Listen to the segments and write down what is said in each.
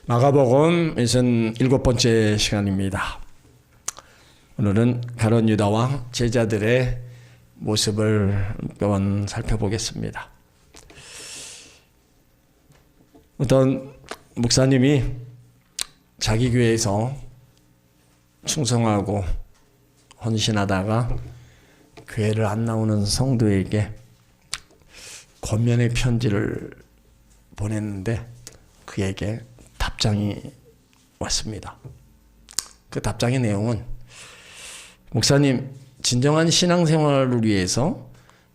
마가복음 57번째 시간입니다. 오늘은 가룟 유다와 제자들의 모습을 한번 살펴보겠습니다. 어떤 목사님이 자기 교회에서 충성하고 헌신하다가 교회를 안 나오는 성도에게 권면의 편지를 보냈는데 그에게 답장이 왔습니다. 그 답장의 내용은 목사님, 진정한 신앙생활을 위해서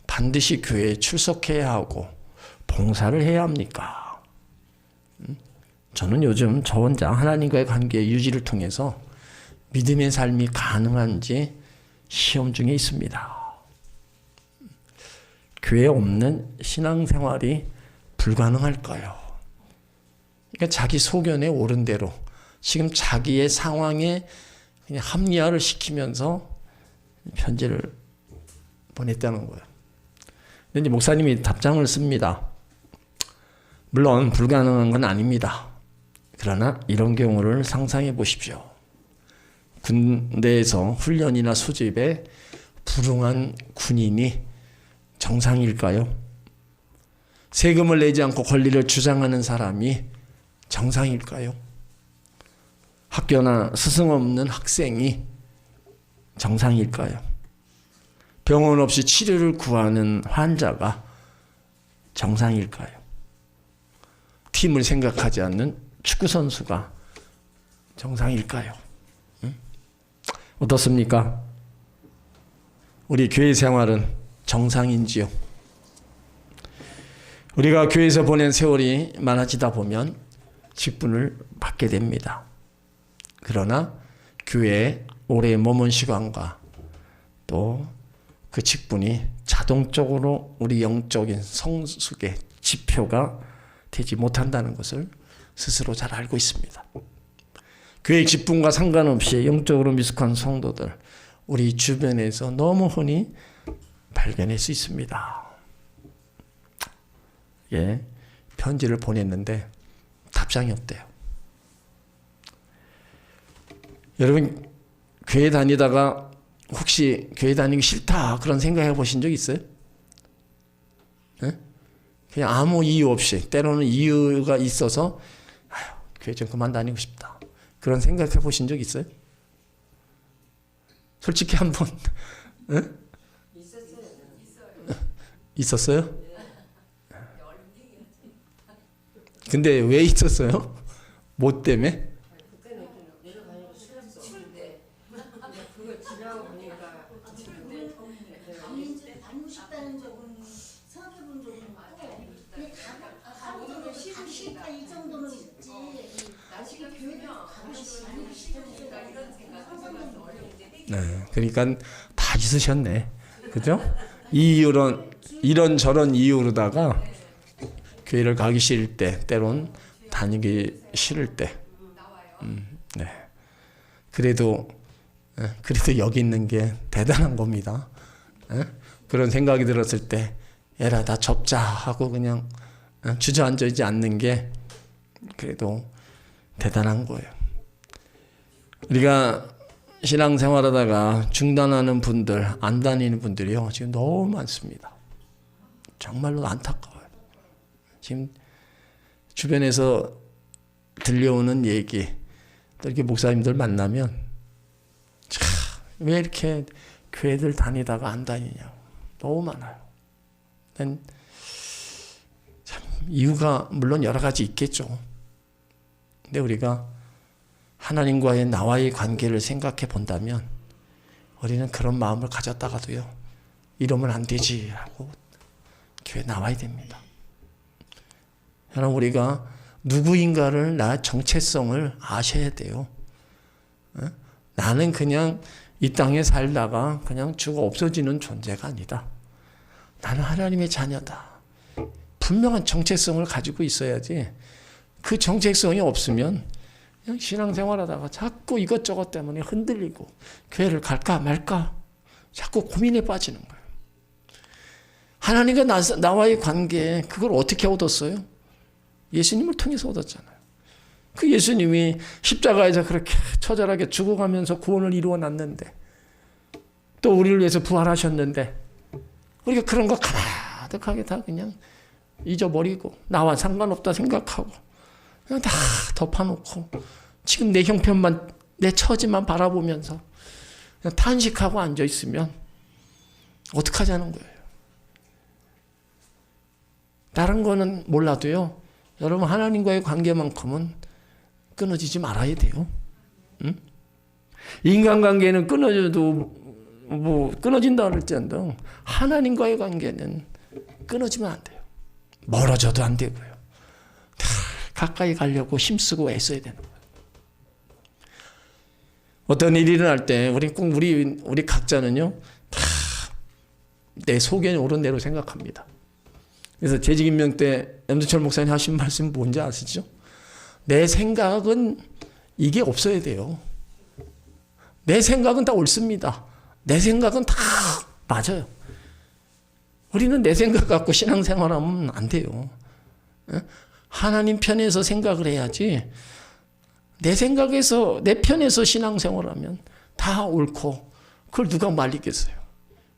반드시 교회에 출석해야 하고 봉사를 해야 합니까? 저는 요즘 저 혼자 하나님과의 관계 유지를 통해서 믿음의 삶이 가능한지 시험 중에 있습니다. 교회에 없는 신앙생활이 불가능할까요? 그러니까 자기 소견에 옳은 대로 지금 자기의 상황에 그냥 합리화를 시키면서 편지를 보냈다는 거예요. 근데 목사님이 답장을 씁니다. 물론 불가능한 건 아닙니다. 그러나 이런 경우를 상상해 보십시오. 군대에서 훈련이나 수집에 불응한 군인이 정상일까요? 세금을 내지 않고 권리를 주장하는 사람이 정상일까요? 학교나 스승 없는 학생이 정상일까요? 병원 없이 치료를 구하는 환자가 정상일까요? 팀을 생각하지 않는 축구선수가 정상일까요? 어떻습니까? 우리 교회 생활은 정상인지요? 우리가 교회에서 보낸 세월이 많아지다 보면 직분을 받게 됩니다. 그러나 교회에 오래 머문 시간과 또 그 직분이 자동적으로 우리 영적인 성숙의 지표가 되지 못한다는 것을 스스로 잘 알고 있습니다. 교회 직분과 상관없이 영적으로 미숙한 성도들, 우리 주변에서 너무 흔히 발견할 수 있습니다. 예, 편지를 보냈는데 답장이 없대요. 여러분, 교회 다니다가 혹시 교회 다니기 싫다 그런 생각해 보신 적 있어요? 네? 그냥 아무 이유 없이, 때로는 이유가 있어서 아휴, 교회 좀 그만 다니고 싶다 그런 생각해 보신 적 있어요? 솔직히 한번 네? 있었어요? 근데 왜 있었어요? 뭐 때문에? 네, 그러니까 다 있으셨네, 그죠? 이런 저런 이유로다가 교회를 가기 싫을 때, 때론 다니기 싫을 때, 네. 그래도 여기 있는 게 대단한 겁니다. 그런 생각이 들었을 때, 에라, 나 접자 하고 그냥 주저앉아 있지 않는 게 그래도 대단한 거예요. 우리가 신앙생활하다가 중단하는 분들, 안 다니는 분들이요, 지금 너무 많습니다. 정말로 안타까워요. 지금 주변에서 들려오는 얘기, 또 이렇게 목사님들 만나면 왜 이렇게 교회들 다니다가 안 다니냐고 너무 많아요. 참 이유가 물론 여러 가지 있겠죠. 근데 우리가 하나님과의 나와의 관계를 생각해 본다면 우리는 그런 마음을 가졌다가도요, 이러면 안 되지 하고 교회에 나와야 됩니다. 여러분, 우리가 누구인가를, 나 정체성을 아셔야 돼요. 나는 그냥 이 땅에 살다가 그냥 죽어 없어지는 존재가 아니다. 나는 하나님의 자녀다. 분명한 정체성을 가지고 있어야지. 그 정체성이 없으면 그냥 신앙생활하다가 자꾸 이것저것 때문에 흔들리고 교회를 갈까 말까 자꾸 고민에 빠지는 거예요. 하나님과 나와의 관계, 그걸 어떻게 얻었어요? 예수님을 통해서 얻었잖아요. 그 예수님이 십자가에서 그렇게 처절하게 죽어가면서 구원을 이루어 놨는데, 또 우리를 위해서 부활하셨는데, 우리가 그런 거 가득하게 다 그냥 잊어버리고 나와 상관없다 생각하고 그냥 다 덮어놓고 지금 내 형편만, 내 처지만 바라보면서 그냥 탄식하고 앉아있으면 어떡하자는 거예요. 다른 거는 몰라도요, 여러분 하나님과의 관계만큼은 끊어지지 말아야 돼요. 응? 인간관계는 끊어져도 뭐 끊어진다 그럴지언정 하나님과의 관계는 끊어지면 안 돼요. 멀어져도 안 되고요. 다 가까이 가려고 힘쓰고 애써야 되는 거예요. 어떤 일이 일어날 때 우리 각자는요, 다 내 소견이 옳은 대로 생각합니다. 그래서 재직임명 때 염두철 목사님 하신 말씀 뭔지 아시죠? 내 생각은 이게 없어야 돼요. 내 생각은 다 옳습니다. 내 생각은 다 맞아요. 우리는 내 생각 갖고 신앙생활하면 안 돼요. 하나님 편에서 생각을 해야지, 내 생각에서, 내 편에서 신앙생활하면 다 옳고 그걸 누가 말리겠어요.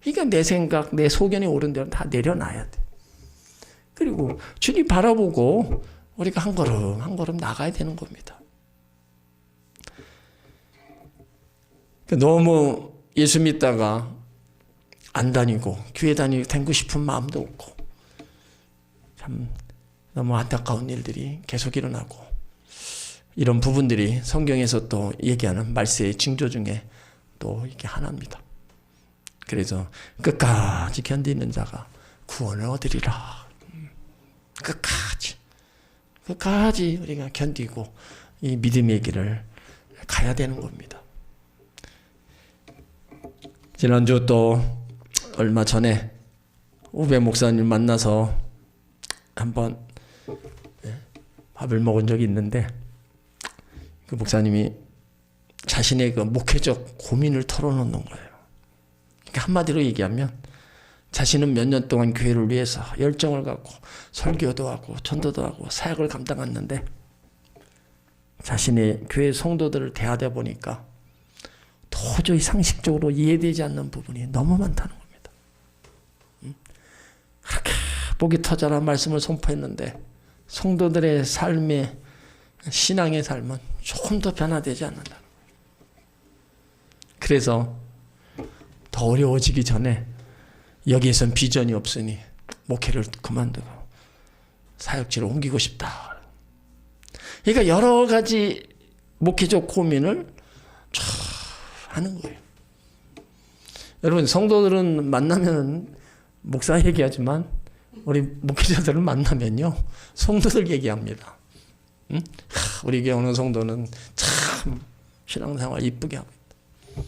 그러니까 내 생각, 내 소견이 옳은 대로 다 내려놔야 돼. 그리고 주님 바라보고 우리가 한 걸음 한 걸음 나가야 되는 겁니다. 너무 예수 믿다가 안 다니고 교회 다니고 싶은 마음도 없고 참 너무 안타까운 일들이 계속 일어나고, 이런 부분들이 성경에서 또 얘기하는 말세의 징조 중에 또 이게 하나입니다. 그래서 끝까지 견디는 자가 구원을 얻으리라. 끝까지 우리가 견디고 이 믿음의 길을 가야 되는 겁니다. 지난주 또 얼마 전에 우배 목사님 만나서 한번 밥을 먹은 적이 있는데, 그 목사님이 자신의 그 목회적 고민을 털어놓는 거예요. 그러니까 한마디로 얘기하면 자신은 몇 년 동안 교회를 위해서 열정을 갖고 설교도 하고 전도도 하고 사역을 감당했는데, 자신의 교회 성도들을 대하다 보니까 도저히 상식적으로 이해되지 않는 부분이 너무 많다는 겁니다. 그렇게 목이 터져라 말씀을 선포했는데 성도들의 삶의, 신앙의 삶은 조금 더 변화되지 않는다. 그래서 더 어려워지기 전에 여기에선 비전이 없으니 목회를 그만두고 사역지로 옮기고 싶다. 그러니까 여러 가지 목회적 고민을 하는 거예요. 여러분, 성도들은 만나면 목사 얘기하지만 우리 목회자들을 만나면요, 성도들 얘기합니다. 응? 우리 교회 오는 성도는 참 신앙생활 이쁘게 하고 있다.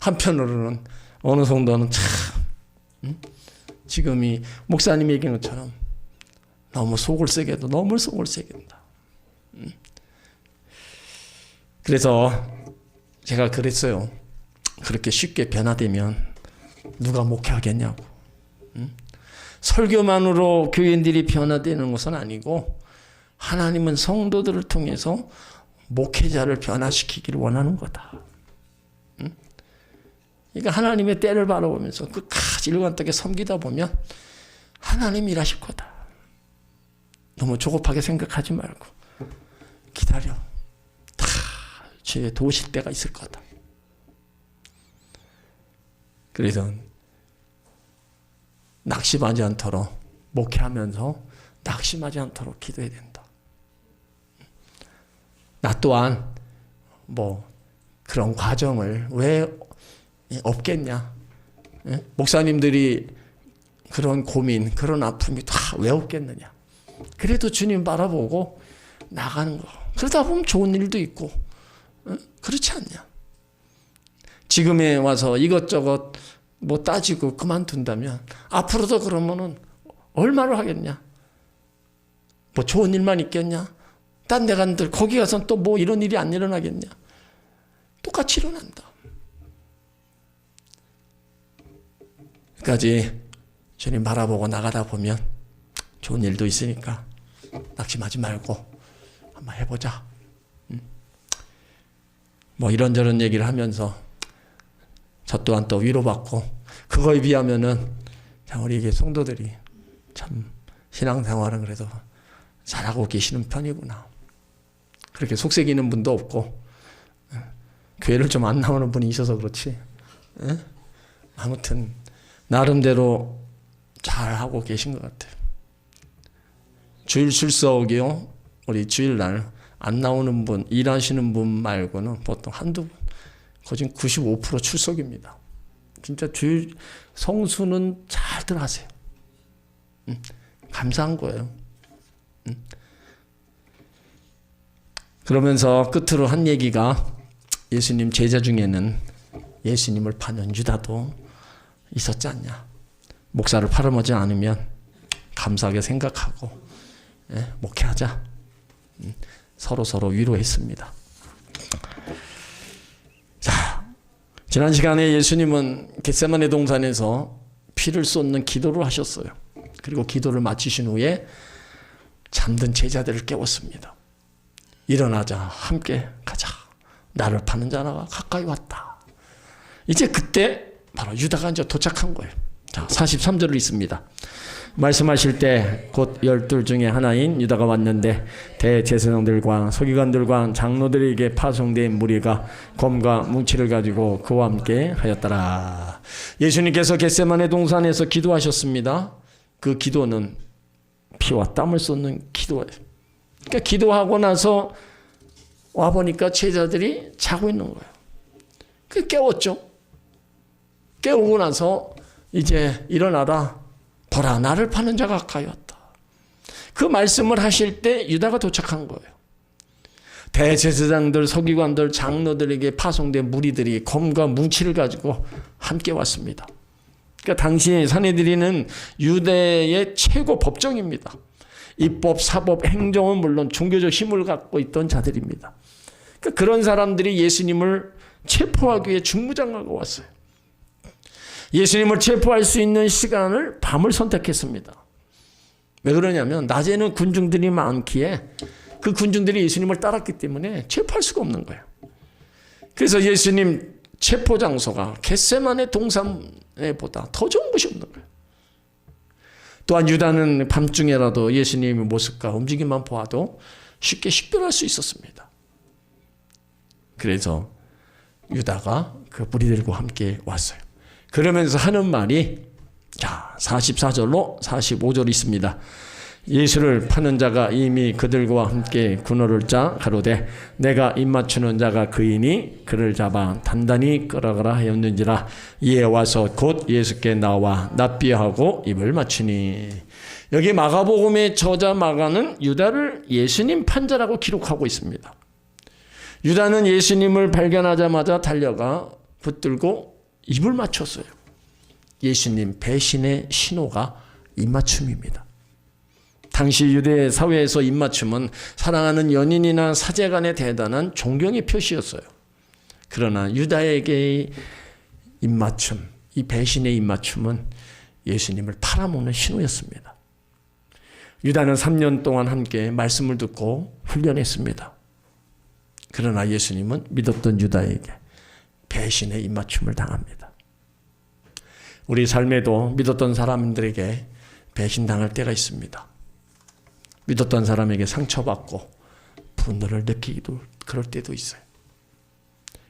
한편으로는 어느 성도는 참 지금 이 목사님 얘기한 것처럼 너무 속을 세게 해도 너무 속을 세게 한다. 그래서 제가 그랬어요. 그렇게 쉽게 변화되면 누가 목회하겠냐고. 설교만으로 교인들이 변화되는 것은 아니고 하나님은 성도들을 통해서 목회자를 변화시키기를 원하는 거다. 그러니까 하나님의 때를 바라보면서 끝까지 일관되게 섬기다 보면 하나님 일하실 거다. 너무 조급하게 생각하지 말고 기다려. 다 주의 도우실 때가 있을 거다. 그래서 낙심하지 않도록 목회하면서 낙심하지 않도록 기도해야 된다. 나 또한 뭐 그런 과정을 왜 없겠냐? 목사님들이 그런 고민, 그런 아픔이 다 왜 없겠느냐? 그래도 주님 바라보고 나가는 거. 그러다 보면 좋은 일도 있고, 그렇지 않냐? 지금에 와서 이것저것 뭐 따지고 그만둔다면 앞으로도 그러면은 얼마를 하겠냐? 뭐 좋은 일만 있겠냐? 딴 데 간들 거기 가서는 또 뭐 이런 일이 안 일어나겠냐? 똑같이 일어난다. 까지 주님 바라보고 나가다 보면 좋은 일도 있으니까 낙심하지 말고 한번 해보자. 뭐 이런저런 얘기를 하면서 저 또한 또 위로받고, 그거에 비하면은 우리 성도들이 참 신앙생활은 그래도 잘하고 계시는 편이구나. 그렇게 속색이는 분도 없고, 교회를 좀 안 나오는 분이 있어서 그렇지. 아무튼 나름대로 잘하고 계신 것 같아요. 주일 출석이요, 우리 주일날 안 나오는 분, 일하시는 분 말고는 보통 한두 분, 거진 95% 출석입니다. 진짜 주일 성수는 잘들 하세요. 감사한 거예요. 그러면서 끝으로 한 얘기가, 예수님 제자 중에는 예수님을 파는 유다도 있었지 않냐. 목사를 팔아먹지 않으면 감사하게 생각하고 목회하자. 서로 위로했습니다. 자, 지난 시간에 예수님은 겟세마네 동산에서 피를 쏟는 기도를 하셨어요. 그리고 기도를 마치신 후에 잠든 제자들을 깨웠습니다. 일어나자, 함께 가자. 나를 파는 자가 가까이 왔다. 이제 그때 바로 유다가 이제 도착한 거예요. 자, 43절을 읽습니다. 말씀하실 때 곧 12 중에 하나인 유다가 왔는데 대제사장들과 서기관들과 장로들에게 파송된 무리가 검과 뭉치를 가지고 그와 함께 하였더라. 예수님께서 겟세마네 동산에서 기도하셨습니다. 그 기도는 피와 땀을 쏟는 기도예요. 그러니까 기도하고 나서 와보니까 제자들이 자고 있는 거예요. 그 깨웠죠. 깨우고 나서 이제 일어나라. 보라, 나를 파는 자가 가까이 왔다. 그 말씀을 하실 때 유다가 도착한 거예요. 대제사장들, 서기관들, 장로들에게 파송된 무리들이 검과 뭉치를 가지고 함께 왔습니다. 그러니까 당시 산헤드린은 유대의 최고 법정입니다. 입법, 사법, 행정은 물론 종교적 힘을 갖고 있던 자들입니다. 그러니까 그런 사람들이 예수님을 체포하기 위해 중무장하고 왔어요. 예수님을 체포할 수 있는 시간을 밤을 선택했습니다. 왜 그러냐면 낮에는 군중들이 많기에 그 군중들이 예수님을 따랐기 때문에 체포할 수가 없는 거예요. 그래서 예수님 체포 장소가 겟세마네 동산보다 더 좋은 곳이 없는 거예요. 또한 유다는 밤중에라도 예수님의 모습과 움직임만 보아도 쉽게 식별할 수 있었습니다. 그래서 유다가 그 무리들과 함께 왔어요. 그러면서 하는 말이, 자, 44절로 45절 있습니다. 예수를 파는 자가 이미 그들과 함께 군호를 짜 가로되 내가 입맞추는 자가 그이니 그를 잡아 단단히 끌어가라 하였는지라. 이에 와서 곧 예수께 나와 납비하고 입을 맞추니. 여기 마가복음의 저자 마가는 유다를 예수님 판자라고 기록하고 있습니다. 유다는 예수님을 발견하자마자 달려가 붙들고 입을 맞췄어요. 예수님 배신의 신호가 입맞춤입니다. 당시 유대 사회에서 입맞춤은 사랑하는 연인이나 사제간의 대단한 존경의 표시였어요. 그러나 유다에게의 입맞춤, 이 배신의 입맞춤은 예수님을 팔아먹는 신호였습니다. 유다는 3년 동안 함께 말씀을 듣고 훈련했습니다. 그러나 예수님은 믿었던 유다에게 배신의 입맞춤을 당합니다. 우리 삶에도 믿었던 사람들에게 배신당할 때가 있습니다. 믿었던 사람에게 상처받고 분노를 느끼기도 그럴 때도 있어요.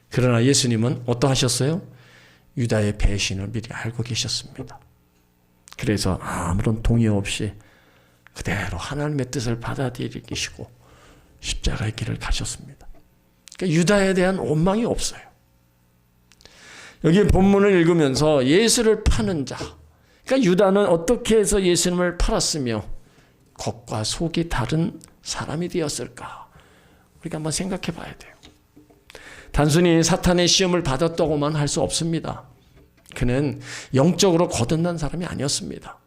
그러나 예수님은 어떠하셨어요? 유다의 배신을 미리 알고 계셨습니다. 그래서 아무런 동의 없이 그대로 하나님의 뜻을 받아들이시고 십자가의 길을 가셨습니다. 그러니까 유다에 대한 원망이 없어요. 여기 본문을 읽으면서 예수를 파는 자, 그러니까 유다는 어떻게 해서 예수님을 팔았으며 겉과 속이 다른 사람이 되었을까? 우리가 한번 생각해 봐야 돼요. 단순히 사탄의 시험을 받았다고만 할 수 없습니다. 그는 영적으로 거듭난 사람이 아니었습니다.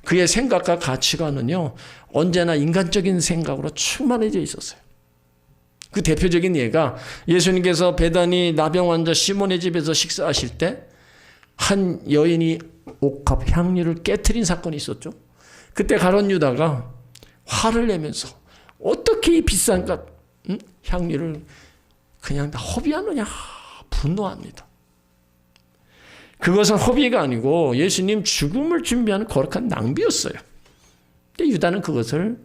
그의 생각과 가치관은요, 언제나 인간적인 생각으로 충만해져 있었어요. 그 대표적인 예가 예수님께서 베다니 나병 환자 시몬의 집에서 식사하실 때 한 여인이 옥합 향유를 깨트린 사건이 있었죠. 그때 가룟 유다가 화를 내면서 어떻게 이 비싼 향유를 그냥 다 허비하느냐 분노합니다. 그것은 허비가 아니고 예수님 죽음을 준비하는 거룩한 낭비였어요. 근데 유다는 그것을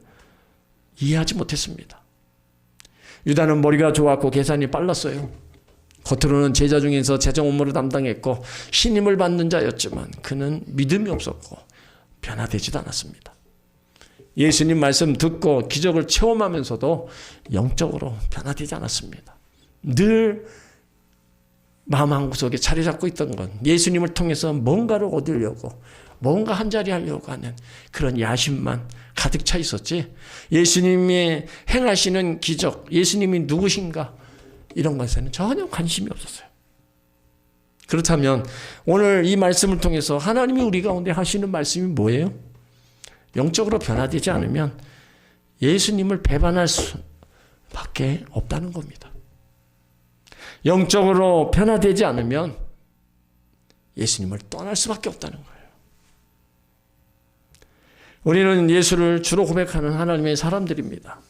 이해하지 못했습니다. 유다는 머리가 좋았고 계산이 빨랐어요. 겉으로는 제자 중에서 재정 업무를 담당했고 신임을 받는 자였지만 그는 믿음이 없었고 변화되지도 않았습니다. 예수님 말씀 듣고 기적을 체험하면서도 영적으로 변화되지 않았습니다. 늘 마음 한구석에 자리 잡고 있던 건 예수님을 통해서 뭔가를 얻으려고 뭔가 한 자리 하려고 하는 그런 야심만 가득 차 있었지, 예수님이 행하시는 기적, 예수님이 누구신가 이런 것에는 전혀 관심이 없었어요. 그렇다면 오늘 이 말씀을 통해서 하나님이 우리 가운데 하시는 말씀이 뭐예요? 영적으로 변화되지 않으면 예수님을 배반할 수밖에 없다는 겁니다. 영적으로 변화되지 않으면 예수님을 떠날 수밖에 없다는 거예요. 우리는 예수를 주로 고백하는 하나님의 사람들입니다.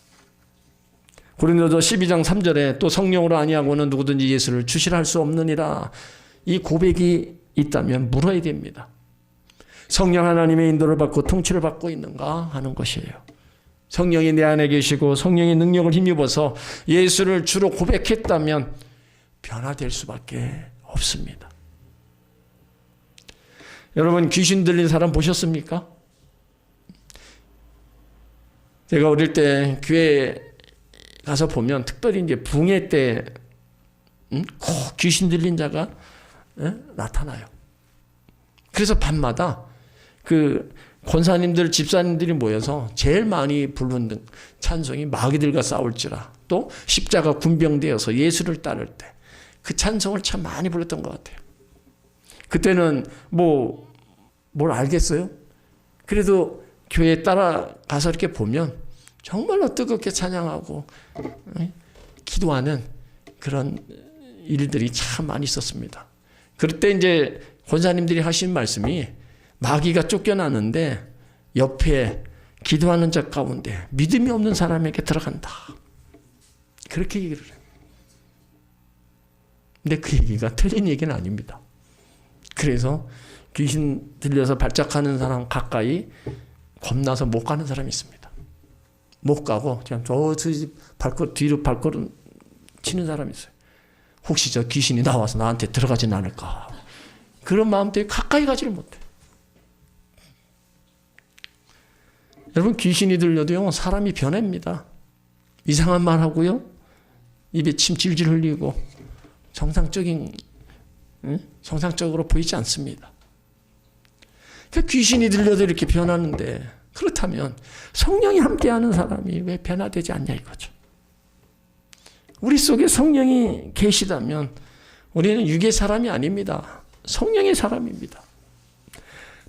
고린도서 12장 3절에 또 성령으로 아니하고는 누구든지 예수를 주시라 할 수 없느니라, 이 고백이 있다면 물어야 됩니다. 성령 하나님의 인도를 받고 통치를 받고 있는가 하는 것이에요. 성령이 내 안에 계시고 성령의 능력을 힘입어서 예수를 주로 고백했다면 변화될 수밖에 없습니다. 여러분, 귀신 들린 사람 보셨습니까? 제가 어릴 때 교회에 가서 보면 특별히 이제 붕해 때 꼭 귀신 들린 자가 나타나요. 그래서 밤마다 그 권사님들, 집사님들이 모여서 제일 많이 부르는 찬송이 마귀들과 싸울지라, 또 십자가 군병되어서 예수를 따를 때 그 찬송을 참 많이 불렀던 것 같아요. 그때는 뭘 알겠어요? 그래도 교회에 따라가서 이렇게 보면 정말로 뜨겁게 찬양하고 기도하는 그런 일들이 참 많이 있었습니다. 그럴 때 이제 권사님들이 하신 말씀이 마귀가 쫓겨나는데 옆에 기도하는 자 가운데 믿음이 없는 사람에게 들어간다, 그렇게 얘기를 해요. 근데 그 얘기가 틀린 얘기는 아닙니다. 그래서 귀신 들려서 발작하는 사람 가까이 겁나서 못 가는 사람이 있습니다. 못 가고 그냥 뒤로 발걸음 치는 사람이 있어요. 혹시 저 귀신이 나와서 나한테 들어가진 않을까, 그런 마음 때문에 가까이 가지를 못해. 여러분, 귀신이 들려도요 사람이 변합니다. 이상한 말 하고요, 입에 침 질질 흘리고 정상적으로 보이지 않습니다. 그러니까 귀신이 들려도 이렇게 변하는데, 그렇다면 성령이 함께하는 사람이 왜 변화되지 않냐 이거죠. 우리 속에 성령이 계시다면 우리는 육의 사람이 아닙니다. 성령의 사람입니다.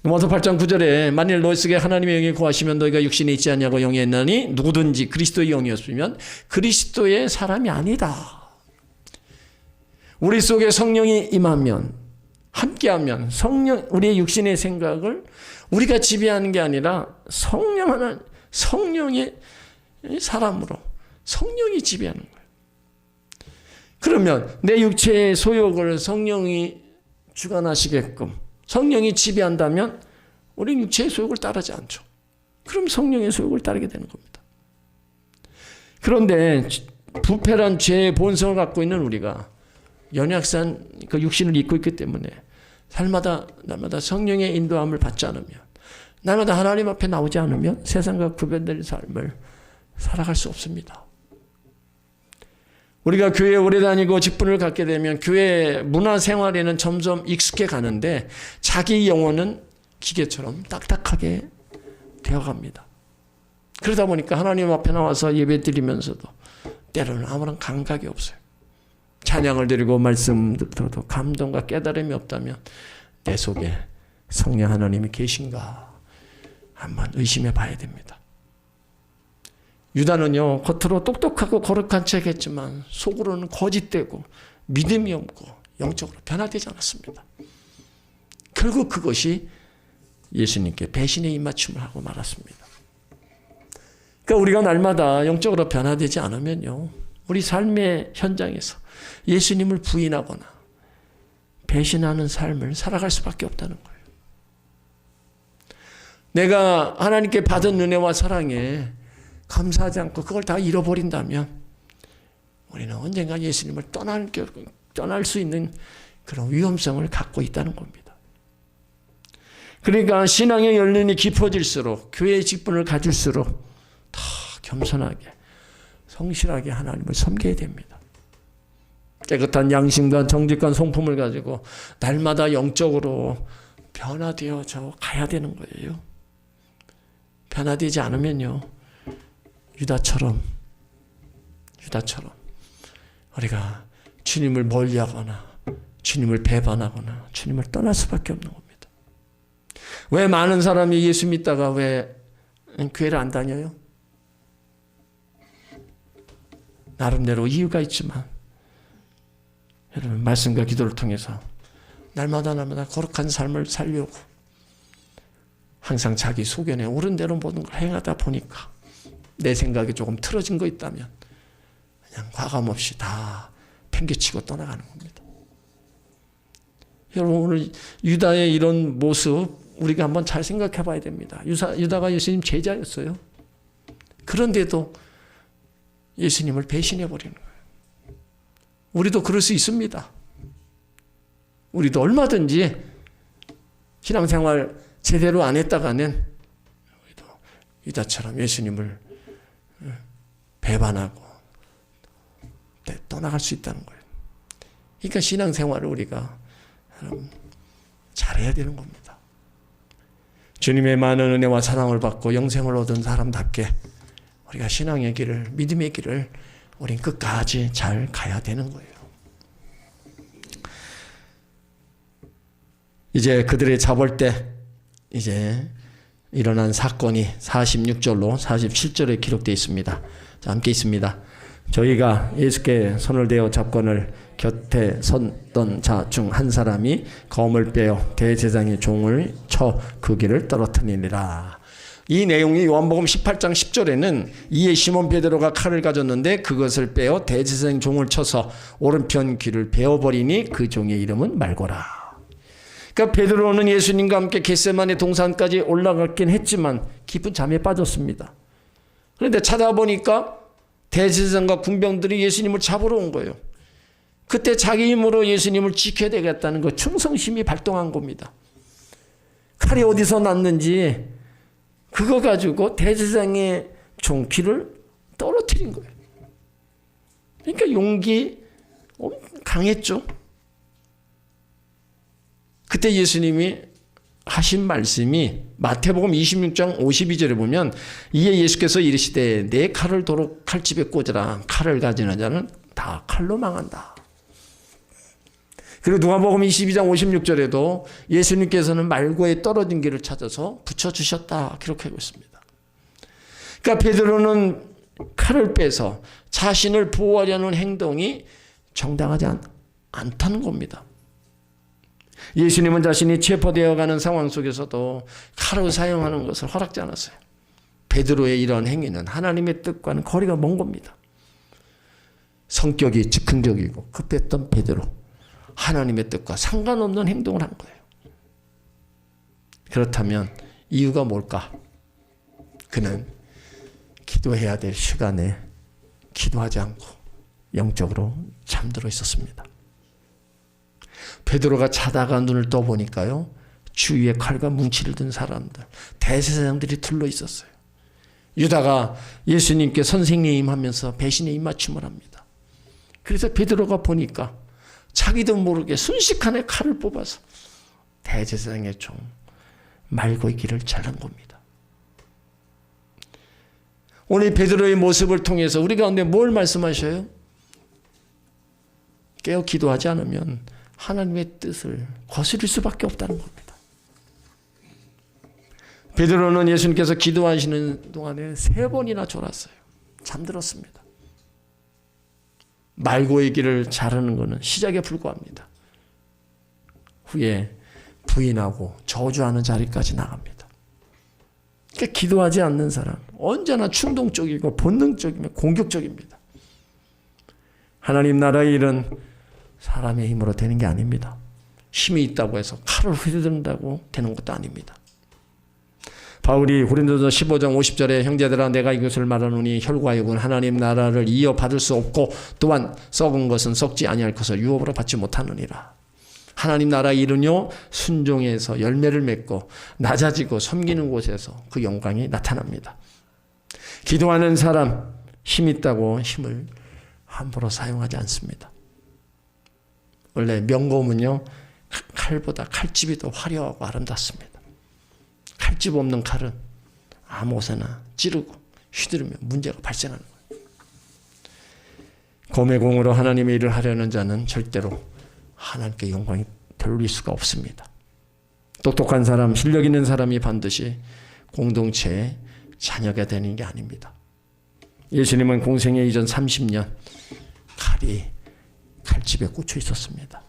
로마서 8장 9절에 만일 너희 속에 하나님의 영이 거하시면 너희가 육신에 있지 않냐고 영이 있나니 누구든지 그리스도의 영이었으면 그리스도의 사람이 아니다. 우리 속에 성령이 임하면, 함께하면 우리의 육신의 생각을 우리가 지배하는 게 아니라 성령의 사람으로 성령이 지배하는 거예요. 그러면 내 육체의 소욕을 성령이 주관하시게끔 성령이 지배한다면 우리는 육체의 소욕을 따르지 않죠. 그럼 성령의 소욕을 따르게 되는 겁니다. 그런데 부패란 죄의 본성을 갖고 있는 우리가 연약한 그 육신을 입고 있기 때문에 날마다 성령의 인도함을 받지 않으면, 날마다 하나님 앞에 나오지 않으면 세상과 구별된 삶을 살아갈 수 없습니다. 우리가 교회에 오래 다니고 직분을 갖게 되면 교회 문화 생활에는 점점 익숙해 가는데 자기 영혼은 기계처럼 딱딱하게 되어갑니다. 그러다 보니까 하나님 앞에 나와서 예배 드리면서도 때로는 아무런 감각이 없어요. 찬양을 드리고 말씀 들어도 감동과 깨달음이 없다면 내 속에 성령 하나님이 계신가 한번 의심해 봐야 됩니다. 유다는요 겉으로 똑똑하고 거룩한 척했지만 속으로는 거짓되고 믿음이 없고 영적으로 변화되지 않았습니다. 결국 그것이 예수님께 배신의 입맞춤을 하고 말았습니다. 그러니까 우리가 날마다 영적으로 변화되지 않으면요 우리 삶의 현장에서 예수님을 부인하거나 배신하는 삶을 살아갈 수밖에 없다는 거예요. 내가 하나님께 받은 은혜와 사랑에 감사하지 않고 그걸 다 잃어버린다면 우리는 언젠가 예수님을 떠날 수 있는 그런 위험성을 갖고 있다는 겁니다. 그러니까 신앙의 연륜이 깊어질수록 교회의 직분을 가질수록 더 겸손하게 성실하게 하나님을 섬겨야 됩니다. 깨끗한 양심과 정직한 성품을 가지고 날마다 영적으로 변화되어져 가야 되는 거예요. 변화되지 않으면요, 유다처럼 우리가 주님을 멀리하거나 주님을 배반하거나 주님을 떠날 수밖에 없는 겁니다. 왜 많은 사람이 예수 믿다가 왜 교회를 안 다녀요? 나름대로 이유가 있지만 여러분, 말씀과 기도를 통해서 날마다 거룩한 삶을 살려고 항상 자기 소견에 옳은 대로 모든 걸 행하다 보니까 내 생각이 조금 틀어진 거 있다면 그냥 과감없이 다 팽개치고 떠나가는 겁니다. 여러분, 오늘 유다의 이런 모습 우리가 한번 잘 생각해 봐야 됩니다. 유다가 예수님 제자였어요. 그런데도 예수님을 배신해 버리는 거예요. 우리도 그럴 수 있습니다. 우리도 얼마든지 신앙생활 제대로 안 했다가는 우리도 유다처럼 예수님을 배반하고 떠나갈 수 있다는 거예요. 그러니까 신앙생활을 우리가 잘해야 되는 겁니다. 주님의 많은 은혜와 사랑을 받고 영생을 얻은 사람답게 우리가 신앙의 길을, 믿음의 길을 우린 끝까지 잘 가야 되는 거예요. 이제 그들의 잡을 때 이제 일어난 사건이 46절로 47절에 기록되어 있습니다. 자, 함께 있습니다. 저희가 예수께 손을 대어 잡건을 곁에 섰던 자 중 한 사람이 검을 빼어 대제사장의 종을 쳐 그 길을 떨어뜨리니라. 이 내용이 요한복음 18장 10절에는 이에 시몬 베드로가 칼을 가졌는데 그것을 빼어 대제사장 종을 쳐서 오른편 귀를 베어버리니 그 종의 이름은 말고라. 그러니까 베드로는 예수님과 함께 겟세마네 동산까지 올라갔긴 했지만 깊은 잠에 빠졌습니다. 그런데 찾아보니까 대제사장과 군병들이 예수님을 잡으러 온 거예요. 그때 자기 힘으로 예수님을 지켜야 되겠다는 거, 충성심이 발동한 겁니다. 칼이 어디서 났는지 그거 가지고 대제사장의 종 귀를 떨어뜨린 거예요. 그러니까 용기 강했죠. 그때 예수님이 하신 말씀이 마태복음 26장 52절에 보면 이에 예수께서 이르시되 내 칼을 도로 칼집에 꽂으라. 칼을 가지는 자는 다 칼로 망한다. 그리고 누가복음 22장 56절에도 예수님께서는 말고에 떨어진 길을 찾아서 붙여주셨다 기록하고 있습니다. 그러니까 베드로는 칼을 빼서 자신을 보호하려는 행동이 정당하지 않다는 겁니다. 예수님은 자신이 체포되어가는 상황 속에서도 칼을 사용하는 것을 허락지 않았어요. 베드로의 이런 행위는 하나님의 뜻과는 거리가 먼 겁니다. 성격이 즉흥적이고 급했던 베드로, 하나님의 뜻과 상관없는 행동을 한 거예요. 그렇다면 이유가 뭘까? 그는 기도해야 될 시간에 기도하지 않고 영적으로 잠들어 있었습니다. 베드로가 자다가 눈을 떠보니까요, 주위에 칼과 뭉치를 든 사람들, 대제사장들이 둘러 있었어요. 유다가 예수님께 선생님 하면서 배신의 입맞춤을 합니다. 그래서 베드로가 보니까 자기도 모르게 순식간에 칼을 뽑아서 대제사장의 종 말고의 길을 자른 겁니다. 오늘 베드로의 모습을 통해서 우리 가운데 뭘 말씀하셔요? 깨어 기도하지 않으면 하나님의 뜻을 거스릴 수밖에 없다는 겁니다. 베드로는 예수님께서 기도하시는 동안에 3번이나 졸았어요. 잠들었습니다. 말고의 길을 자르는 것은 시작에 불과합니다. 후에 부인하고 저주하는 자리까지 나갑니다. 그러니까 기도하지 않는 사람 언제나 충동적이고 본능적이며 공격적입니다. 하나님 나라의 일은 사람의 힘으로 되는 게 아닙니다. 힘이 있다고 해서 칼을 휘두른다고 되는 것도 아닙니다. 바울이 고린도서 15장 50절에 형제들아 내가 이것을 말하노니 혈과 육은 하나님 나라를 이어받을 수 없고 또한 썩은 것은 썩지 아니할 것을 유업으로 받지 못하느니라. 하나님 나라의 일은요 순종해서 열매를 맺고 낮아지고 섬기는 곳에서 그 영광이 나타납니다. 기도하는 사람 힘 있다고 힘을 함부로 사용하지 않습니다. 원래 명검은요 칼보다 칼집이 더 화려하고 아름답습니다. 칼집 없는 칼은 아무 곳에나 찌르고 휘두르면 문제가 발생하는 거예요. 검의 공으로 하나님의 일을 하려는 자는 절대로 하나님께 영광이 돌릴 수가 없습니다. 똑똑한 사람, 실력 있는 사람이 반드시 공동체의 자녀가 되는 게 아닙니다. 예수님은 공생애 이전 30년 칼이 칼집에 꽂혀 있었습니다.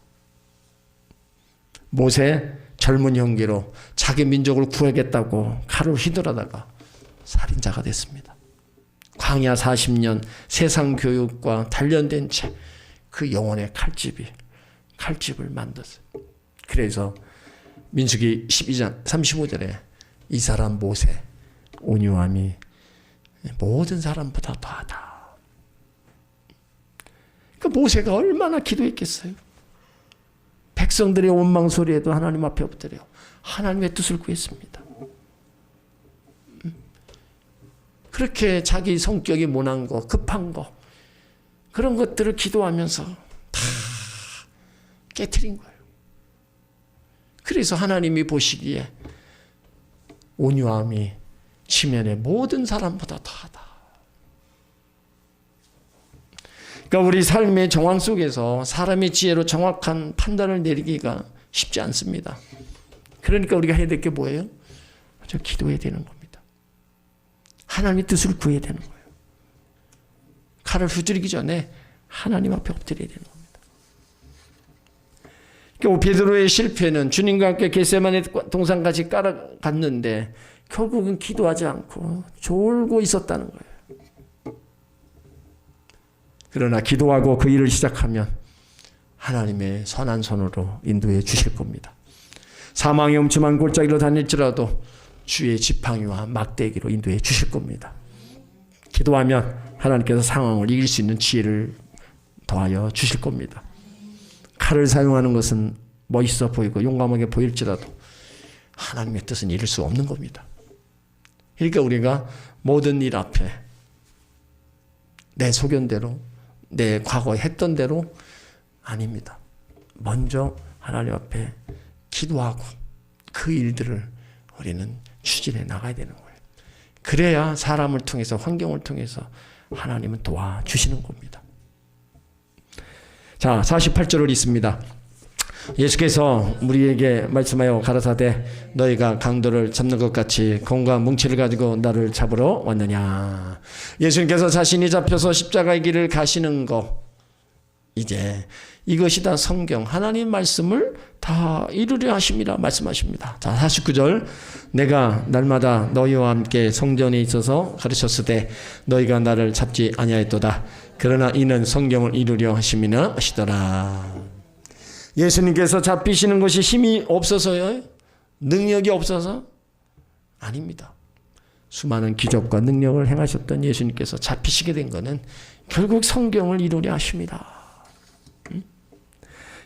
모세 젊은 형기로 자기 민족을 구하겠다고 칼을 휘두르다가 살인자가 됐습니다. 광야 40년 세상 교육과 단련된 채 그 영혼의 칼집을 만들었어요. 그래서 민수기 12장 35절에 이 사람 모세 온유함이 모든 사람보다 더하다. 그 모세가 얼마나 기도했겠어요. 백성들의 원망 소리에도 하나님 앞에 엎드려 하나님의 뜻을 구했습니다. 그렇게 자기 성격이 모난 거, 급한 거 그런 것들을 기도하면서 다 깨트린 거예요. 그래서 하나님이 보시기에 온유함이 지면의 모든 사람보다 더하다. 그러니까 우리 삶의 정황 속에서 사람의 지혜로 정확한 판단을 내리기가 쉽지 않습니다. 그러니까 우리가 해야 될 게 뭐예요? 먼저 기도해야 되는 겁니다. 하나님의 뜻을 구해야 되는 거예요. 칼을 휘두르기 전에 하나님 앞에 엎드려야 되는 겁니다. 그러니까 베드로의 실패는 주님과 함께 겟세마네 동산까지 갔는데 결국은 기도하지 않고 졸고 있었다는 거예요. 그러나 기도하고 그 일을 시작하면 하나님의 선한 손으로 인도해 주실 겁니다. 사망의 음침한 골짜기로 다닐지라도 주의 지팡이와 막대기로 인도해 주실 겁니다. 기도하면 하나님께서 상황을 이길 수 있는 지혜를 더하여 주실 겁니다. 칼을 사용하는 것은 멋있어 보이고 용감하게 보일지라도 하나님의 뜻은 이룰 수 없는 겁니다. 그러니까 우리가 모든 일 앞에 내 소견대로 내 과거에 했던 대로 아닙니다. 먼저 하나님 앞에 기도하고 그 일들을 우리는 추진해 나가야 되는 거예요. 그래야 사람을 통해서 환경을 통해서 하나님은 도와주시는 겁니다. 자, 48절을 읽습니다. 예수께서 우리에게 말씀하여 가라사대 너희가 강도를 잡는 것 같이 검과 뭉치를 가지고 나를 잡으러 왔느냐. 예수님께서 자신이 잡혀서 십자가의 길을 가시는 거, 이제 이것이 다 성경 하나님 말씀을 다 이루려 하심이라 말씀하십니다. 자, 49절 내가 날마다 너희와 함께 성전에 있어서 가르쳤으되 너희가 나를 잡지 아니하였도다. 그러나 이는 성경을 이루려 하심이나 하시더라. 예수님께서 잡히시는 것이 힘이 없어서요? 능력이 없어서? 아닙니다. 수많은 기적과 능력을 행하셨던 예수님께서 잡히시게 된 것은 결국 성경을 이루려 하십니다.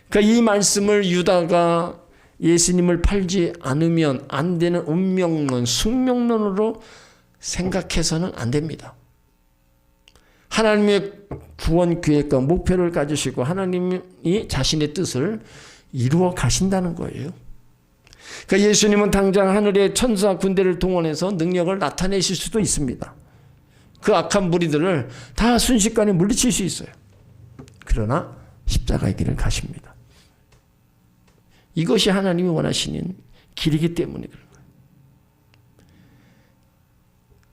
그러니까 이 말씀을 유다가 예수님을 팔지 않으면 안 되는 운명론, 숙명론으로 생각해서는 안 됩니다. 하나님의 구원 계획과 목표를 가지시고 하나님이 자신의 뜻을 이루어 가신다는 거예요. 그러니까 예수님은 당장 하늘의 천사 군대를 동원해서 능력을 나타내실 수도 있습니다. 그 악한 무리들을 다 순식간에 물리칠 수 있어요. 그러나 십자가의 길을 가십니다. 이것이 하나님이 원하시는 길이기 때문에 그런 거예요.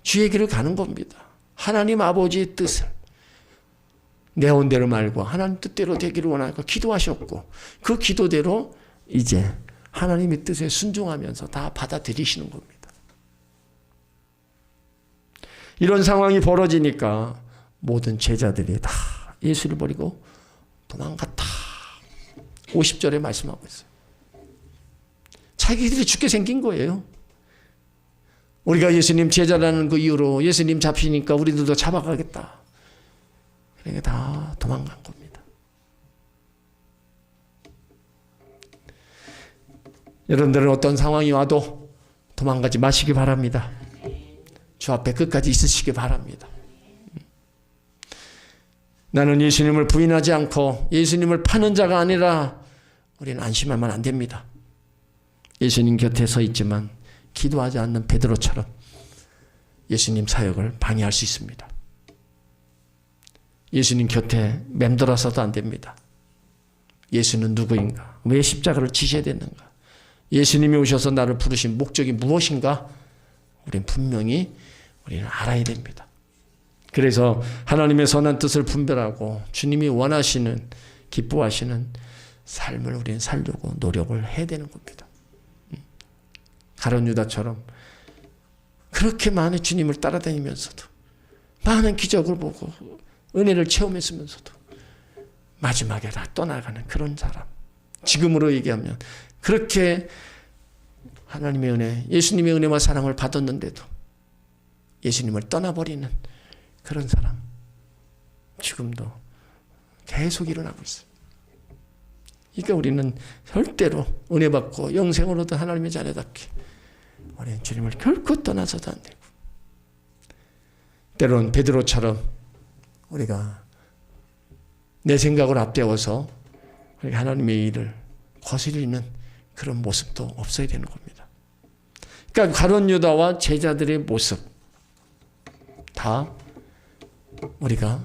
주의 길을 가는 겁니다. 하나님 아버지의 뜻을 내 온대로 말고 하나님 뜻대로 되기를 원하니까 기도하셨고 그 기도대로 이제 하나님의 뜻에 순종하면서 다 받아들이시는 겁니다. 이런 상황이 벌어지니까 모든 제자들이 다 예수를 버리고 도망갔다. 50절에 말씀하고 있어요. 자기들이 죽게 생긴 거예요. 우리가 예수님 제자라는 그 이유로 예수님 잡히니까 우리들도 잡아가겠다. 그러니까 다 도망간 겁니다. 여러분들은 어떤 상황이 와도 도망가지 마시기 바랍니다. 주 앞에 끝까지 있으시기 바랍니다. 나는 예수님을 부인하지 않고 예수님을 파는 자가 아니라 우리는 안심하면 안 됩니다. 예수님 곁에 서 있지만 기도하지 않는 베드로처럼 예수님 사역을 방해할 수 있습니다. 예수님 곁에 맴돌아서도 안 됩니다. 예수는 누구인가? 왜 십자가를 지셔야 되는가? 예수님이 오셔서 나를 부르신 목적이 무엇인가? 우리는 분명히 우리는 알아야 됩니다. 그래서 하나님의 선한 뜻을 분별하고 주님이 원하시는 기뻐하시는 삶을 우리는 살려고 노력을 해야 되는 겁니다. 가룟 유다처럼 그렇게 많은 주님을 따라다니면서도 많은 기적을 보고 은혜를 체험했으면서도 마지막에 다 떠나가는 그런 사람. 지금으로 얘기하면 그렇게 하나님의 은혜, 예수님의 은혜와 사랑을 받았는데도 예수님을 떠나버리는 그런 사람. 지금도 계속 일어나고 있어요. 그러니까 우리는 절대로 은혜 받고 영생을 얻은 하나님의 자녀답게 우리는 주님을 결코 떠나서도 안 되고, 때로는 베드로처럼 우리가 내 생각을 앞세워서 하나님의 일을 거스리는 그런 모습도 없어야 되는 겁니다. 그러니까 가룟 유다와 제자들의 모습 다 우리가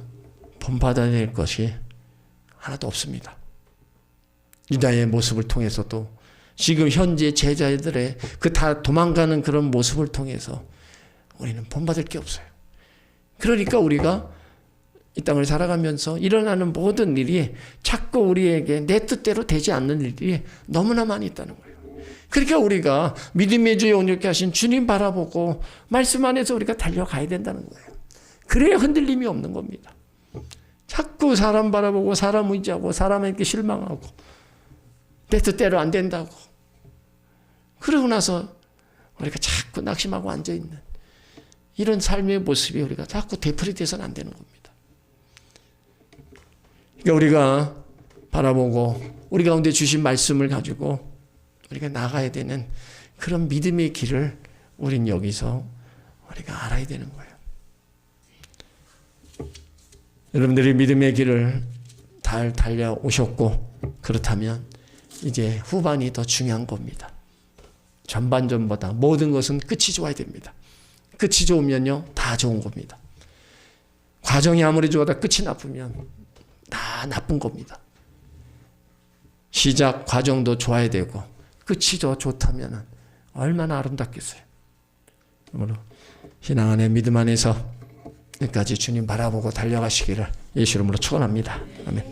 본받아야 될 것이 하나도 없습니다. 유다의 모습을 통해서도 지금 현재 제자들의 그 다 도망가는 그런 모습을 통해서 우리는 본받을 게 없어요. 그러니까 우리가 이 땅을 살아가면서 일어나는 모든 일이 자꾸 우리에게 내 뜻대로 되지 않는 일이 너무나 많이 있다는 거예요. 그러니까 우리가 믿음의 주에 온전케 하신 주님 바라보고 말씀 안에서 우리가 달려가야 된다는 거예요. 그래야 흔들림이 없는 겁니다. 자꾸 사람 바라보고 사람 의지하고 사람에게 실망하고 내 뜻대로 안 된다고 그러고 나서 우리가 자꾸 낙심하고 앉아있는 이런 삶의 모습이 우리가 자꾸 되풀이돼서는 안 되는 겁니다. 그러니까 우리가 바라보고 우리 가운데 주신 말씀을 가지고 우리가 나가야 되는 그런 믿음의 길을 우린 여기서 우리가 알아야 되는 거예요. 여러분들이 믿음의 길을 잘 달려오셨고 그렇다면 이제 후반이 더 중요한 겁니다. 전반전보다 모든 것은 끝이 좋아야 됩니다. 끝이 좋으면요 다 좋은 겁니다. 과정이 아무리 좋아도 끝이 나쁘면 다 나쁜 겁니다. 시작 과정도 좋아야 되고 끝이 더 좋다면 얼마나 아름답겠어요. 그러므로 신앙 안에 믿음 안에서 끝까지 주님 바라보고 달려가시기를 예수 이름으로 축원합니다. 아멘.